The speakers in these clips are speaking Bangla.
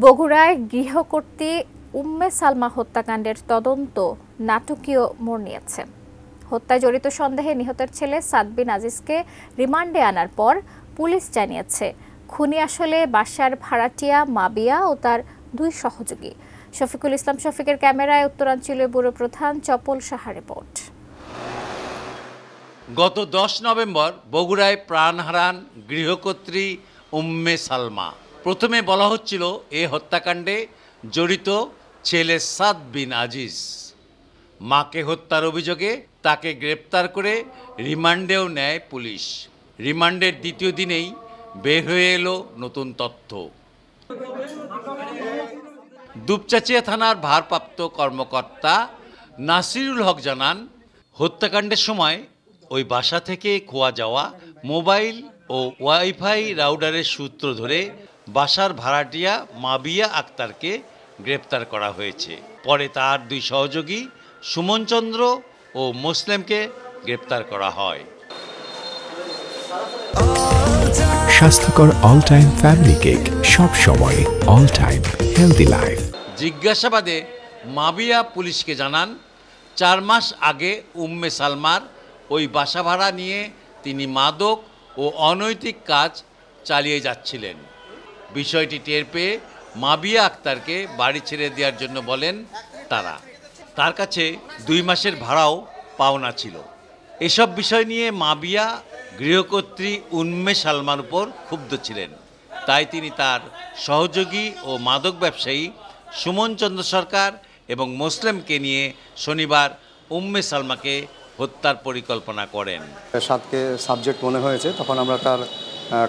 বগুড়ায় গৃহকর্ত্রী উম্মে সালমা হত্যাকাণ্ডের তদন্ত নাটকীয় মোড় নিয়েছে। হত্যায় জড়িত সন্দেহে নিহতের ছেলে সাদ বিন আজিজকে রিমান্ডে আনার পর পুলিশ জানিয়েছে খুনি আসলে বাসার ভাড়াটিয়া মাবিয়া ও তার দুই সহযোগী। শফিকুল ইসলাম শফিকের ক্যামেরায় উত্তরাঞ্চলীয় ব্যুরো প্রধান চপল সাহা রিপোর্ট। গত 10 নভেম্বর বগুড়ায় প্রাণ হারান গৃহকর্ত্রী উম্মে সালমা। প্রথমে বলা হচ্ছিল এ হত্যাকাণ্ডে জড়িত ছেলে সাদ বিন আজিজ। মাকে হত্যার অভিযোগে তাকে গ্রেপ্তার করে রিমান্ডেও নেয় পুলিশ। রিমান্ডের দ্বিতীয় দিনেই বের হয়ে এলো নতুন তথ্য। দুপচাচিয়া থানার ভারপ্রাপ্ত কর্মকর্তা নাসিরুল হক জানান, হত্যাকাণ্ডের সময় ওই বাসা থেকে খোয়া যাওয়া মোবাইল ও ওয়াইফাই রাউটারের সূত্র ধরে বাসার ভাড়াটিয়া মাবিয়া আক্তারকে গ্রেপ্তার করা হয়েছে। পরে তার দুই সহযোগী সুমন চন্দ্র ও মুসলিমকে গ্রেপ্তার করা হয়। স্বাস্থ্যকর অল টাইম ফ্যামিলি কেক, সব সময় অল টাইম হেলদি লাইফ। জিজ্ঞাসাবাদে মাবিয়া পুলিশকে জানান, 4 মাস আগে উম্মে সালমার ওই বাসা ভাড়া নিয়ে তিনি মাদক ও অনৈতিক কাজ চালিয়ে যাচ্ছিলেন। বিষয়টি টের পেয়ে মাবিয়া আক্তারকে বাড়ি ছেড়ে দেওয়ার জন্য বলেন তারা। তার কাছে 2 মাসের ভাড়াও পাওনা ছিল। এসব বিষয় নিয়ে মাবিয়া গৃহকর্ত্রী উম্মে সালমার উপর ক্ষুব্ধ ছিলেন। তাই তিনি তার সহযোগী ও মাদক ব্যবসায়ী সুমন চন্দ্র সরকার এবং মুসলিমকে নিয়ে শনিবার উম্মে সালমাকে হত্যার পরিকল্পনা করেন। সাদকে সাবজেক্ট মনে হয়েছে, তখন আমরা তার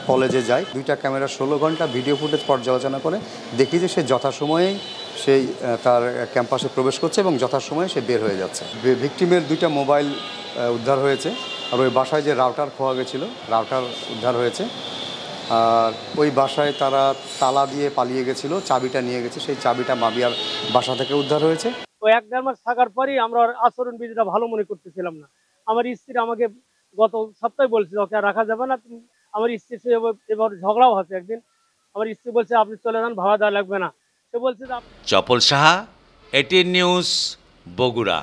কলেজে যাই। 2টা ক্যামেরা 16 ঘন্টা ভিডিও ফুটেজ পর্যালোচনা করে দেখি যে সে যথাসময়েই সেই তার ক্যাম্পাসে প্রবেশ করছে এবং যথাসময়ে সে বের হয়ে যাচ্ছে। ভিকটিমের 2টা মোবাইল উদ্ধার হয়েছে, আর ওই বাসায় যে রাউটার খোয়া গেছিল রাউটার উদ্ধার হয়েছে। আর ওই বাসায় তারা তালা দিয়ে পালিয়ে গেছিল, চাবিটা নিয়ে গেছে, সেই চাবিটা মাবিয়ার বাসা থেকে উদ্ধার হয়েছে। ওই 1-1.5 মাস থাকার পরই আমরা আচরণবিধিটা ভালো মনে করতেছিলাম না। আমার স্ত্রী আমাকে গত সপ্তাহে বলছিল ওকে রাখা যাবে না। আমার স্ত্রী এবার ঝগড়াও হচ্ছে একদিন। আমার স্ত্রী বলছে আপনি চলে যান, ভাড়া দেওয়া লাগবে না। সে বলছে চপল সাহা, এটিএন নিউজ, বগুড়া।